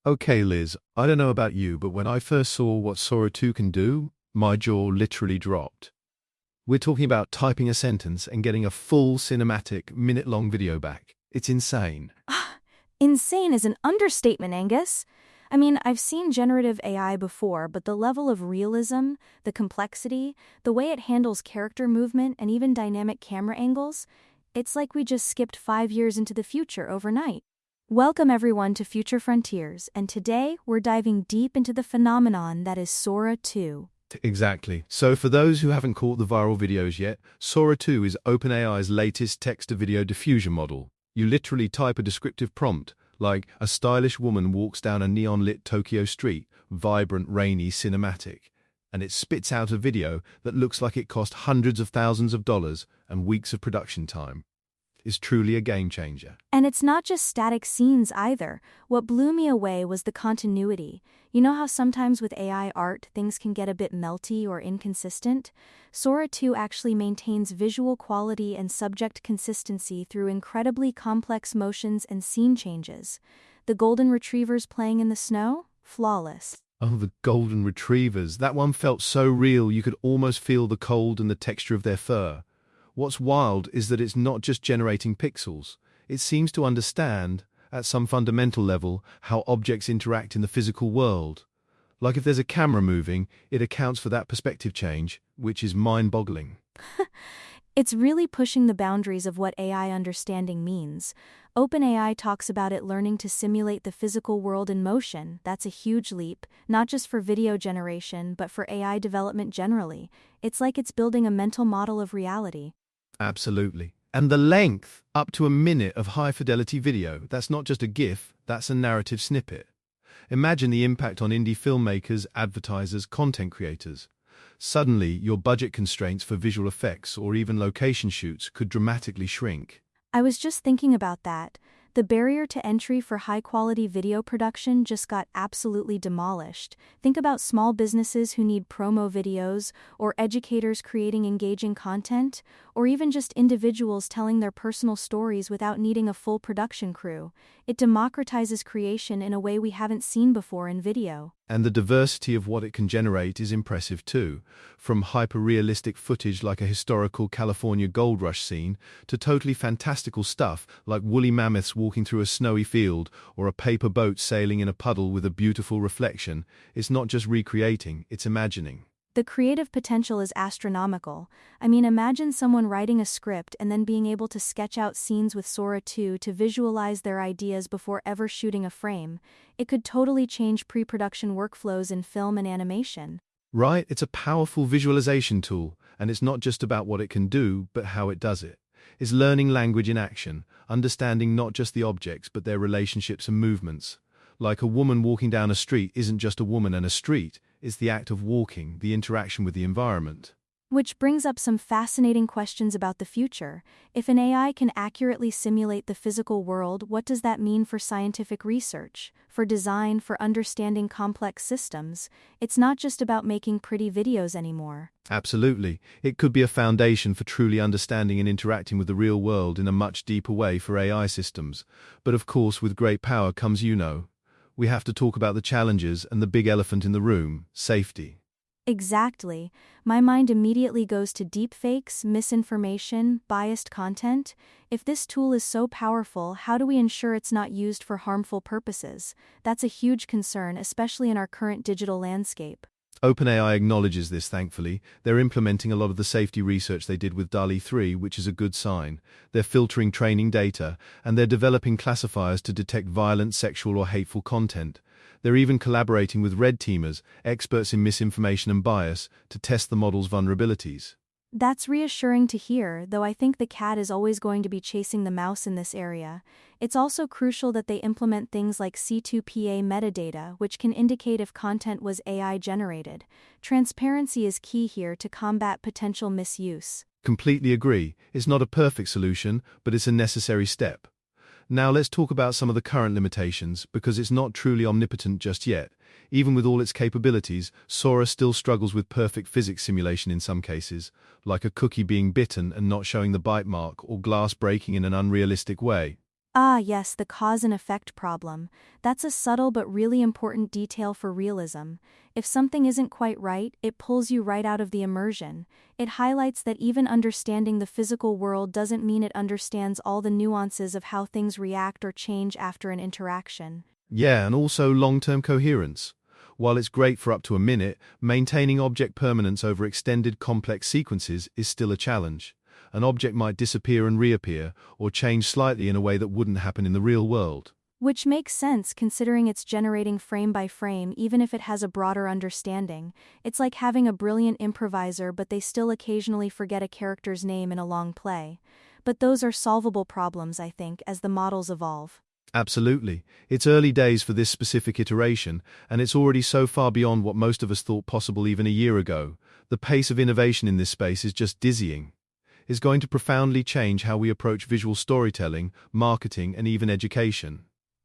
Okay, Liz, I don't know about you, but when I first saw what Sora 2 can do, my jaw literally dropped. We're talking about typing a sentence and getting a full cinematic, minute-long video back. It's insane. Insane is an understatement, Angus. I mean, I've seen generative AI before, but the level of realism, the complexity, the way it handles character movement, and even dynamic camera angles, it's like we just skipped 5 years into the future overnight. Welcome everyone to Future Frontiers, and today we're diving deep into the phenomenon that is Sora 2. Exactly. So for those who haven't caught the viral videos yet, Sora 2 is OpenAI's latest text-to-video diffusion model. You literally type a descriptive prompt, like a stylish woman walks down a neon-lit Tokyo street, vibrant, rainy, cinematic, and it spits out a video that looks like it cost hundreds of thousands of dollars and weeks of production time. It's truly a game changer. And it's not just static scenes either. What blew me away was the continuity. You know how sometimes with AI art things can get a bit melty or inconsistent? Sora 2 actually maintains visual quality and subject consistency through incredibly complex motions and scene changes. The golden retrievers playing in the snow? Flawless. Oh, the golden retrievers. That one felt so real you could almost feel the cold and the texture of their fur. What's wild is that it's not just generating pixels. It seems to understand, at some fundamental level, how objects interact in the physical world. Like if there's a camera moving, it accounts for that perspective change, which is mind-boggling. It's really pushing the boundaries of what AI understanding means. OpenAI talks about it learning to simulate the physical world in motion. That's a huge leap, not just for video generation, but for AI development generally. It's like it's building a mental model of reality. Absolutely. And the length, up to a minute of high-fidelity video, that's not just a GIF, that's a narrative snippet. Imagine the impact on indie filmmakers, advertisers, content creators. Suddenly, your budget constraints for visual effects or even location shoots could dramatically shrink. I was just thinking about that. The barrier to entry for high-quality video production just got absolutely demolished. Think about small businesses who need promo videos, or educators creating engaging content, or even just individuals telling their personal stories without needing a full production crew. It democratizes creation in a way we haven't seen before in video. And the diversity of what it can generate is impressive too, from hyper-realistic footage like a historical California gold rush scene to totally fantastical stuff like woolly mammoths walking through a snowy field or a paper boat sailing in a puddle with a beautiful reflection. It's not just recreating, it's imagining. The creative potential is astronomical. I mean, imagine someone writing a script and then being able to sketch out scenes with Sora 2 to visualize their ideas before ever shooting a frame. It could totally change pre-production workflows in film and animation. Right, it's a powerful visualization tool, and it's not just about what it can do, but how it does it. It's learning language in action, understanding not just the objects, but their relationships and movements. Like a woman walking down a street isn't just a woman and a street, it's the act of walking, the interaction with the environment. Which brings up some fascinating questions about the future. If an AI can accurately simulate the physical world, what does that mean for scientific research, for design, for understanding complex systems? It's not just about making pretty videos anymore. Absolutely. It could be a foundation for truly understanding and interacting with the real world in a much deeper way for AI systems. But of course, with great power comes, we have to talk about the challenges and the big elephant in the room, safety. Exactly. My mind immediately goes to deepfakes, misinformation, biased content. If this tool is so powerful, how do we ensure it's not used for harmful purposes? That's a huge concern, especially in our current digital landscape. OpenAI acknowledges this, thankfully. They're implementing a lot of the safety research they did with DALL-E 3, which is a good sign. They're filtering training data, and they're developing classifiers to detect violent, sexual, or hateful content. They're even collaborating with red teamers, experts in misinformation and bias, to test the model's vulnerabilities. That's reassuring to hear, though I think the cat is always going to be chasing the mouse in this area. It's also crucial that they implement things like C2PA metadata, which can indicate if content was AI generated. Transparency is key here to combat potential misuse. Completely agree. It's not a perfect solution, but it's a necessary step. Now let's talk about some of the current limitations, because it's not truly omnipotent just yet. Even with all its capabilities, Sora still struggles with perfect physics simulation in some cases, like a cookie being bitten and not showing the bite mark, or glass breaking in an unrealistic way. Ah, yes, the cause and effect problem. That's a subtle but really important detail for realism. If something isn't quite right, it pulls you right out of the immersion. It highlights that even understanding the physical world doesn't mean it understands all the nuances of how things react or change after an interaction. Yeah, and also long-term coherence. While it's great for up to a minute, maintaining object permanence over extended complex sequences is still a challenge. An object might disappear and reappear, or change slightly in a way that wouldn't happen in the real world. Which makes sense considering it's generating frame by frame even if it has a broader understanding. It's like having a brilliant improviser but they still occasionally forget a character's name in a long play. But those are solvable problems, I think, as the models evolve. Absolutely. It's early days for this specific iteration, and it's already so far beyond what most of us thought possible even a year ago. The pace of innovation in this space is just dizzying. It's going to profoundly change how we approach visual storytelling, marketing, and even education.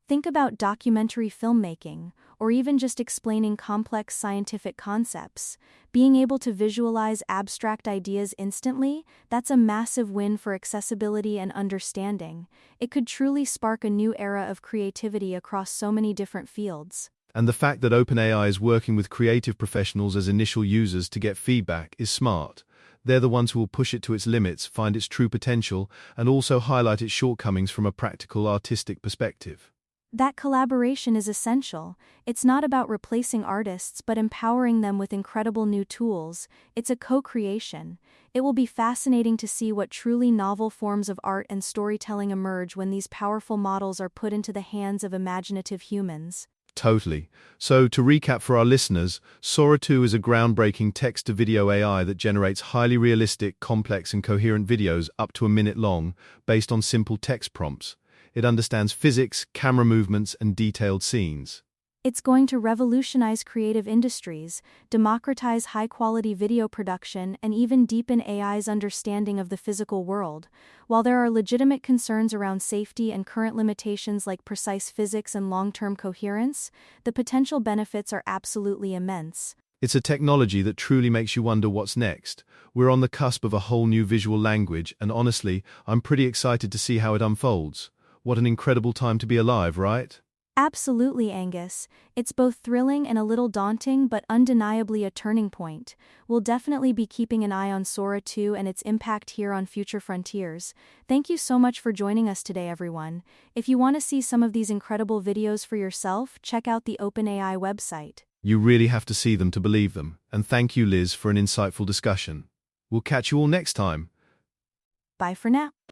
Think about documentary filmmaking, or even just explaining complex scientific concepts. Being able to visualize abstract ideas instantly, that's a massive win for accessibility and understanding. It could truly spark a new era of creativity across so many different fields. And the fact that OpenAI is working with creative professionals as initial users to get feedback is smart. They're the ones who will push it to its limits, find its true potential, and also highlight its shortcomings from a practical artistic perspective. That collaboration is essential. It's not about replacing artists but empowering them with incredible new tools. It's a co-creation. It will be fascinating to see what truly novel forms of art and storytelling emerge when these powerful models are put into the hands of imaginative humans. Totally. So, to recap for our listeners, Sora 2 is a groundbreaking text-to-video AI that generates highly realistic, complex, and coherent videos up to a minute long, based on simple text prompts. It understands physics, camera movements, and detailed scenes. It's going to revolutionize creative industries, democratize high-quality video production, and even deepen AI's understanding of the physical world. While there are legitimate concerns around safety and current limitations like precise physics and long-term coherence, the potential benefits are absolutely immense. It's a technology that truly makes you wonder what's next. We're on the cusp of a whole new visual language, and honestly, I'm pretty excited to see how it unfolds. What an incredible time to be alive, right? Absolutely, Angus. It's both thrilling and a little daunting but undeniably a turning point. We'll definitely be keeping an eye on Sora 2 and its impact here on Future Frontiers. Thank you so much for joining us today, everyone. If you want to see some of these incredible videos for yourself, check out the OpenAI website. You really have to see them to believe them. And thank you, Liz, for an insightful discussion. We'll catch you all next time. Bye for now.